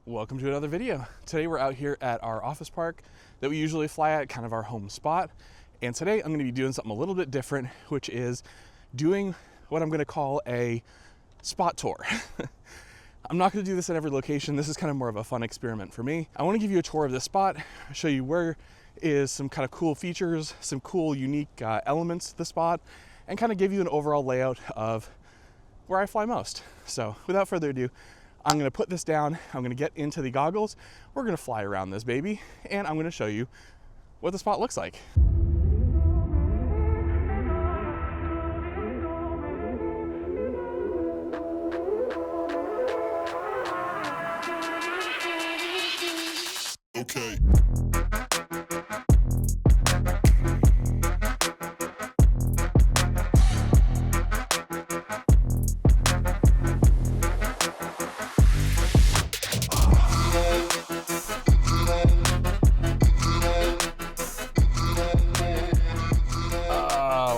Welcome to another video. Today we're out here at our office park that we usually fly at, kind of our home spot. And today I'm going to be doing something a little bit different, which is doing what I'm going to call a spot tour. I'm not going to do this at every location. This is kind of more of a fun experiment for me. I want to give you a tour of this spot, show you where is some kind of cool features, some cool unique elements to the spot, and kind of give you an overall layout of where I fly most. So without further ado, I'm gonna put this down, I'm gonna get into the goggles, we're gonna fly around this baby, and I'm gonna show you what the spot looks like. Okay.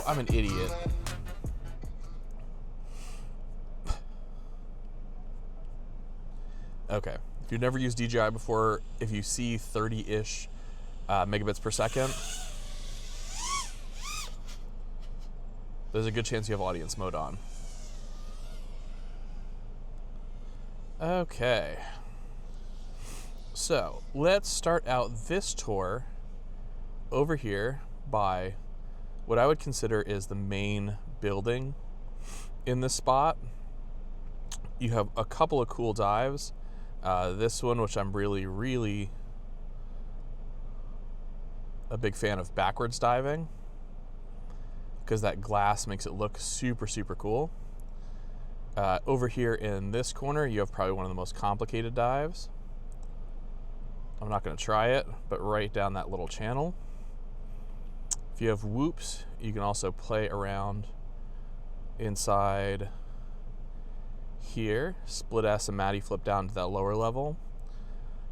I'm an idiot. Okay, if you've never used DJI before, if you see 30-ish megabits per second, there's a good chance you have audience mode on. Okay, so let's start out this tour over here by what I would consider is the main building in this spot. You have a couple of cool dives. This one, which I'm really a big fan of backwards diving, because that glass makes it look super cool. Over here in this corner, you have probably one of the most complicated dives. I'm not gonna try it, but right down that little channel. If you have whoops, you can also play around inside here, split S and Matty flip down to that lower level.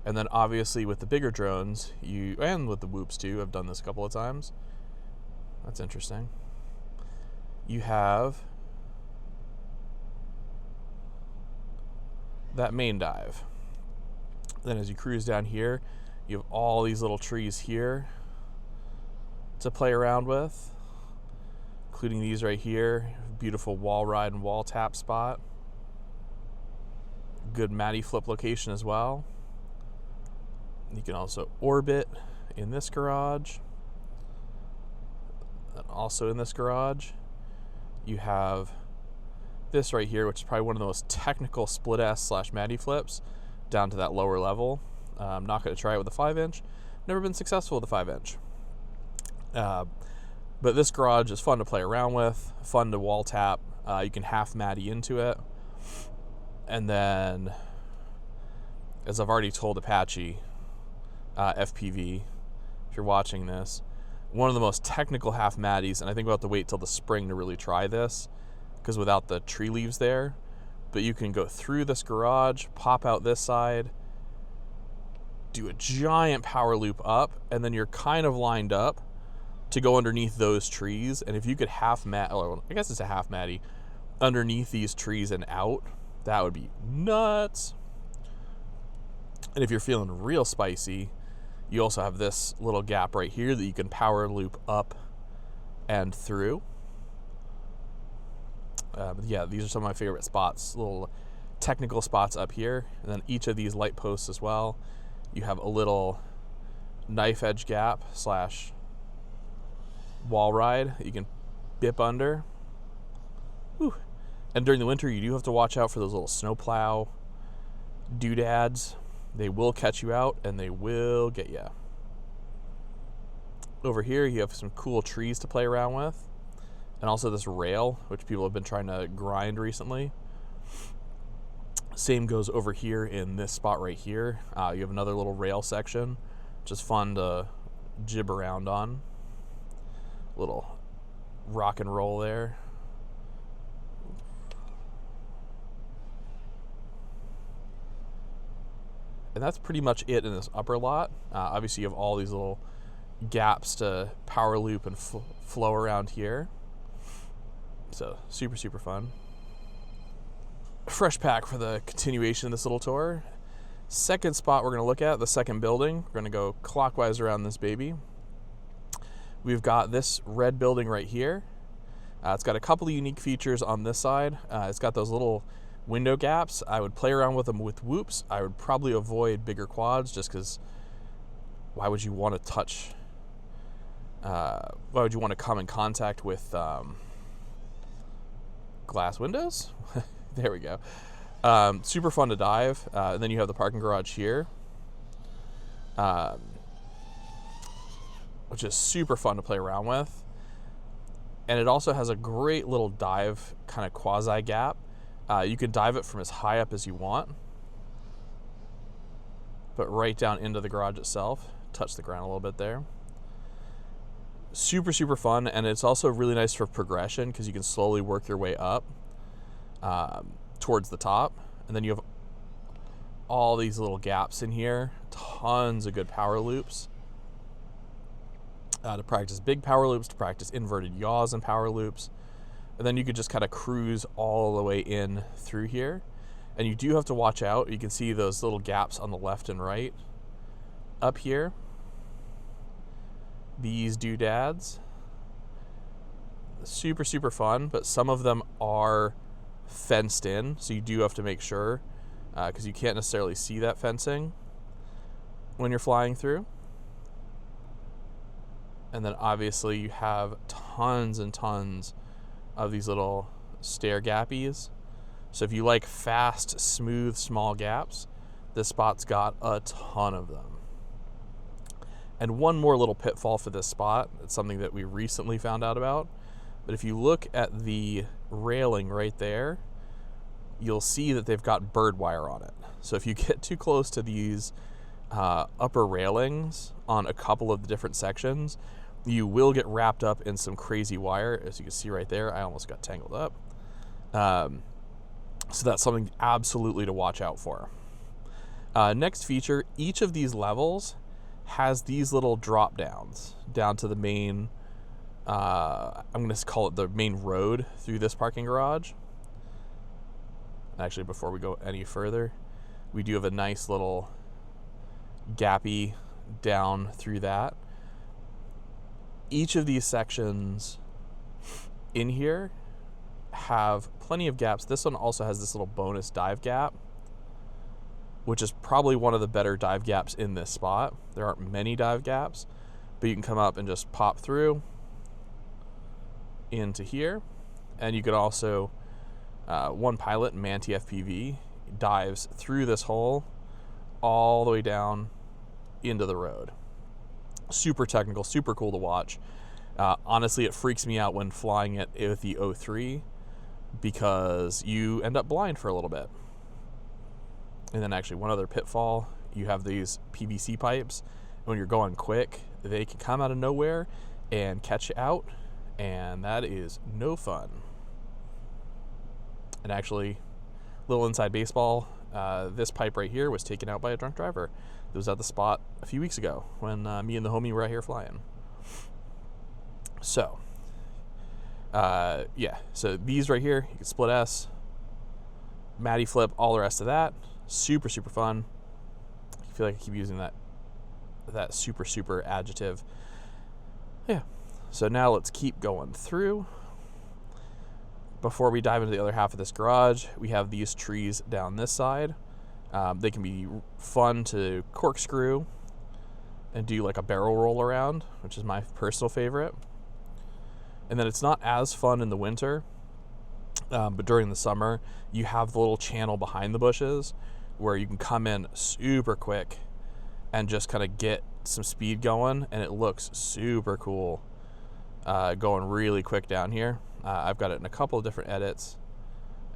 And then obviously with the bigger drones, and with the whoops too, I've done this a couple of times. That's interesting. You have that main dive. Then as you cruise down here, you have all these little trees here to play around with, including these right here. Beautiful wall ride and wall tap spot. Good Matty flip location as well. You can also orbit in this garage. And also in this garage, you have this right here, which is probably one of the most technical split S / Matty flips down to that lower level. I'm not going to try it with a 5-inch. Never been successful with a 5-inch. But this garage is fun to play around with, fun to wall tap. You can half Matty into it. And then, as I've already told Apache, FPV, if you're watching this, one of the most technical half Matties, and I think we'll have to wait till the spring to really try this, because without the tree leaves there, but you can go through this garage, pop out this side, do a giant power loop up, and then you're kind of lined up to go underneath those trees. And if you could half mat, or I guess it's a half Matty, underneath these trees and out, that would be nuts. And if you're feeling real spicy, you also have this little gap right here that you can power loop up and through. But yeah, these are some of my favorite spots, little technical spots up here. And then each of these light posts as well, you have a little knife edge gap / wall ride that you can bip under. Whew. And during the winter, you do have to watch out for those little snowplow doodads. They will catch you out and they will get you. Over here, you have some cool trees to play around with, and also this rail, which people have been trying to grind recently. Same goes over here in this spot right here. You have another little rail section, which is fun to jib around on. Little rock and roll there. And that's pretty much it in this upper lot. Obviously you have all these little gaps to power loop and flow around here. So super fun. Fresh pack for the continuation of this little tour. Second spot we're going to look at, the second building. We're going to go clockwise around this baby. We've got this red building right here. It's got a couple of unique features on this side. It's got those little window gaps. I would play around with them with whoops. I would probably avoid bigger quads just because why would you want to touch, why would you want to come in contact with glass windows? There we go. Super fun to dive. And then you have the parking garage here, which is super fun to play around with. And it also has a great little dive kind of quasi gap. You can dive it from as high up as you want, but right down into the garage itself. Touch the ground a little bit there. Super, super fun. And it's also really nice for progression because you can slowly work your way up towards the top. And then you have all these little gaps in here. Tons of good power loops. To practice big power loops, to practice inverted yaws and power loops. And then you could just kind of cruise all the way in through here. And you do have to watch out. You can see those little gaps on the left and right up here. These doodads. Super, super fun, but some of them are fenced in, so you do have to make sure, because you can't necessarily see that fencing when you're flying through. And then obviously you have tons and tons of these little stair gappies. So if you like fast, smooth, small gaps, this spot's got a ton of them. And one more little pitfall for this spot, it's something that we recently found out about, but if you look at the railing right there, you'll see that they've got bird wire on it. So if you get too close to these upper railings on a couple of the different sections, you will get wrapped up in some crazy wire. As you can see right there, I almost got tangled up. So that's something absolutely to watch out for. Next feature, each of these levels has these little drop downs down to the main, I'm going to call it the main road through this parking garage. Actually, before we go any further, we do have a nice little gappy down through that. Each of these sections in here have plenty of gaps. This one also has this little bonus dive gap, which is probably one of the better dive gaps in this spot. There aren't many dive gaps, but you can come up and just pop through into here. And you can also, one pilot, Manti FPV, dives through this hole all the way down into the road. Super technical, super cool to watch. Honestly, it freaks me out when flying it with the 03 because you end up blind for a little bit. And then actually one other pitfall, you have these PVC pipes. When you're going quick, they can come out of nowhere and catch you out, and that is no fun. And actually, little inside baseball, this pipe right here was taken out by a drunk driver. It was at the spot a few weeks ago when me and the homie were out here flying. So, yeah. So these right here, you can split S, Matty flip, all the rest of that. Super, super fun. I feel like I keep using that super, super adjective. Yeah. So now let's keep going through. Before we dive into the other half of this garage, we have these trees down this side. They can be fun to corkscrew and do like a barrel roll around, which is my personal favorite. And then it's not as fun in the winter, but during the summer, you have the little channel behind the bushes where you can come in super quick and just kind of get some speed going, and it looks super cool going really quick down here. I've got it in a couple of different edits,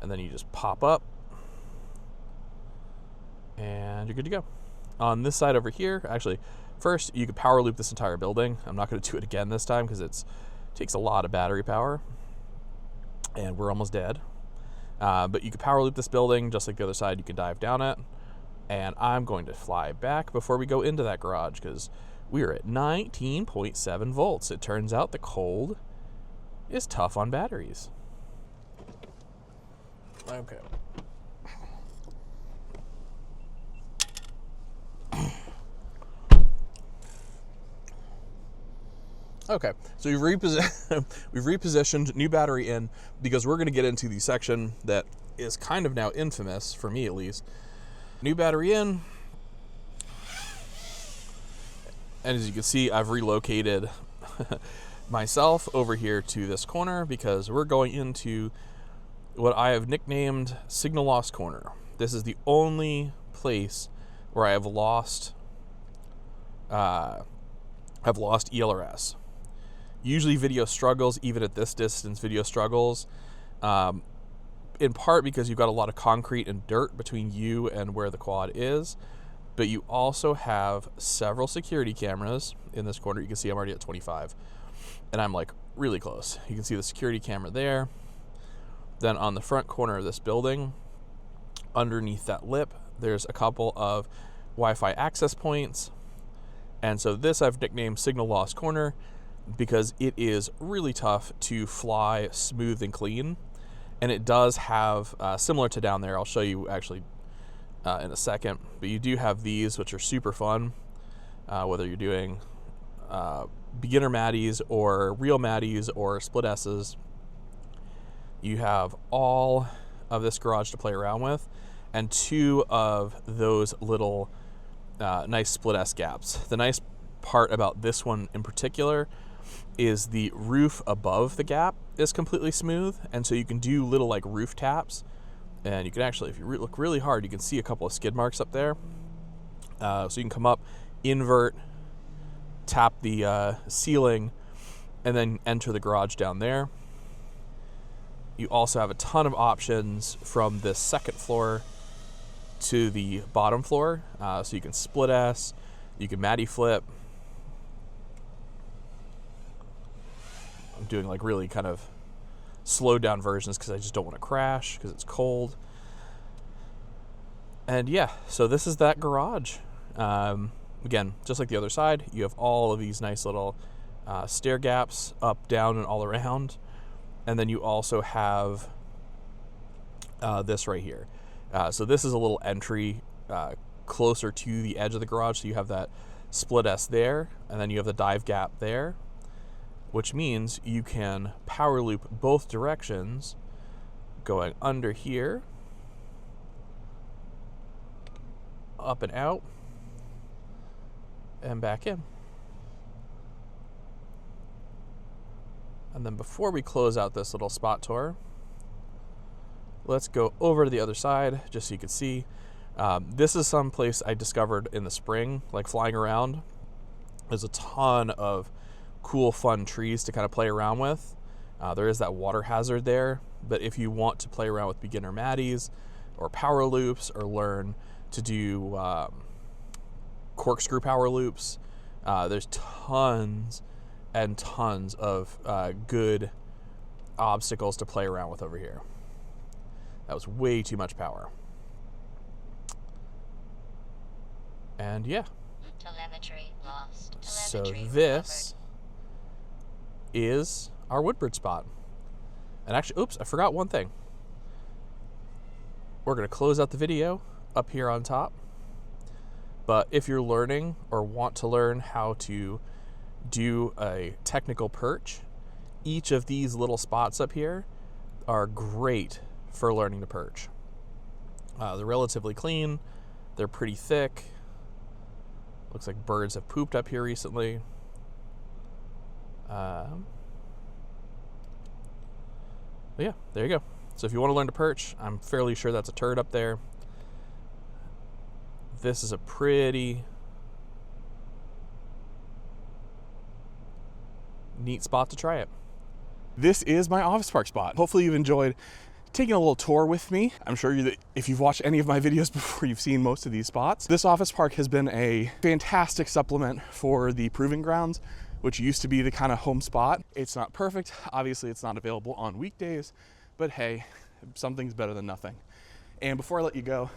and then you just pop up and you're good to go. On this side over here, actually, first you could power loop this entire building. I'm not going to do it again this time because it takes a lot of battery power and we're almost dead. But you could power loop this building just like the other side. You can dive down it, and I'm going to fly back before we go into that garage because we are at 19.7 volts. It turns out the cold is tough on batteries. Okay. Okay, so we've repositioned, new battery in, because we're going to get into the section that is kind of now infamous, for me at least. New battery in, and as you can see, I've relocated myself over here to this corner because we're going into what I have nicknamed Signal Loss Corner. This is the only place where I have lost ELRS. Usually video struggles, even at this distance, video struggles, in part because you've got a lot of concrete and dirt between you and where the quad is, but you also have several security cameras in this corner. You can see I'm already at 25, and I'm like really close. You can see the security camera there. Then on the front corner of this building, underneath that lip, there's a couple of Wi-Fi access points. And so this I've nicknamed Signal Loss Corner because it is really tough to fly smooth and clean. And it does have, similar to down there, I'll show you actually in a second, but you do have these, which are super fun, whether you're doing beginner Maddies or real Maddies or split S's. You have all of this garage to play around with, and two of those little nice split S gaps. The nice part about this one in particular is the roof above the gap is completely smooth, and so you can do little like roof taps, and you can actually, if you look really hard, you can see a couple of skid marks up there. So you can come up, invert, tap the ceiling, and then enter the garage down there. You also have a ton of options from this second floor to the bottom floor. So you can split S, you can Maddie flip. I'm doing like really kind of slowed down versions because I just don't want to crash because it's cold. And yeah, so this is that garage. Again, just like the other side, you have all of these nice little stair gaps up, down, and all around. And then you also have this right here. So this is a little entry closer to the edge of the garage. So you have that split S there, and then you have the dive gap there, which means you can power loop both directions, going under here, up and out, and back in. And then before we close out this little spot tour, let's go over to the other side just so you can see. This is some place I discovered in the spring, like flying around. There's a ton of cool, fun trees to kind of play around with. There is that water hazard there, but if you want to play around with beginner Maddies or power loops or learn to do corkscrew power loops, there's tons and tons of good obstacles to play around with over here. That was way too much power. And yeah. Telemetry lost. So Telemetry this is our Woodbridge spot. And actually, oops, I forgot one thing. We're going to close out the video up here on top. But if you're learning or want to learn how to do a technical perch, each of these little spots up here are great for learning to perch. They're relatively clean. They're pretty thick. Looks like birds have pooped up here recently. But yeah, there you go. So if you want to learn to perch, I'm fairly sure that's a turd up there. This is a pretty neat spot to try it. This is my office park spot. Hopefully you've enjoyed taking a little tour with me. I'm sure if you've watched any of my videos before, you've seen most of these spots. This office park has been a fantastic supplement for the proving grounds, which used to be the kind of home spot. It's not perfect. Obviously, it's not available on weekdays, but hey, something's better than nothing. And before I let you go,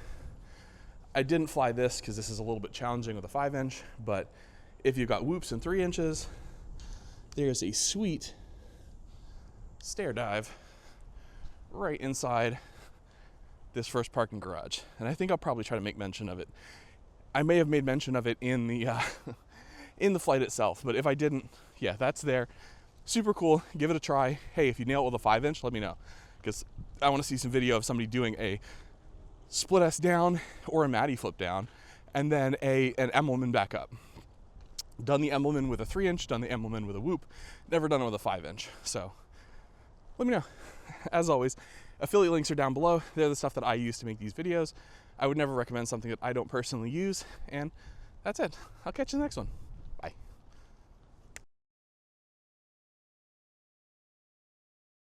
I didn't fly this because this is a little bit challenging with a 5-inch, but if you've got whoops and 3 inches, there's a sweet stair dive right inside this first parking garage. And I think I'll probably try to make mention of it. I may have made mention of it in the in the flight itself. But if I didn't, yeah, that's there. Super cool. Give it a try. Hey, if you nail it with a 5-inch, let me know, because I want to see some video of somebody doing a split S down or a Matty flip down, and then an Embleman back up. Done the Embleman with a 3-inch, done the Embleman with a whoop, never done it with a 5-inch. So let me know. As always, affiliate links are down below. They're the stuff that I use to make these videos. I would never recommend something that I don't personally use, and that's it. I'll catch you in the next one.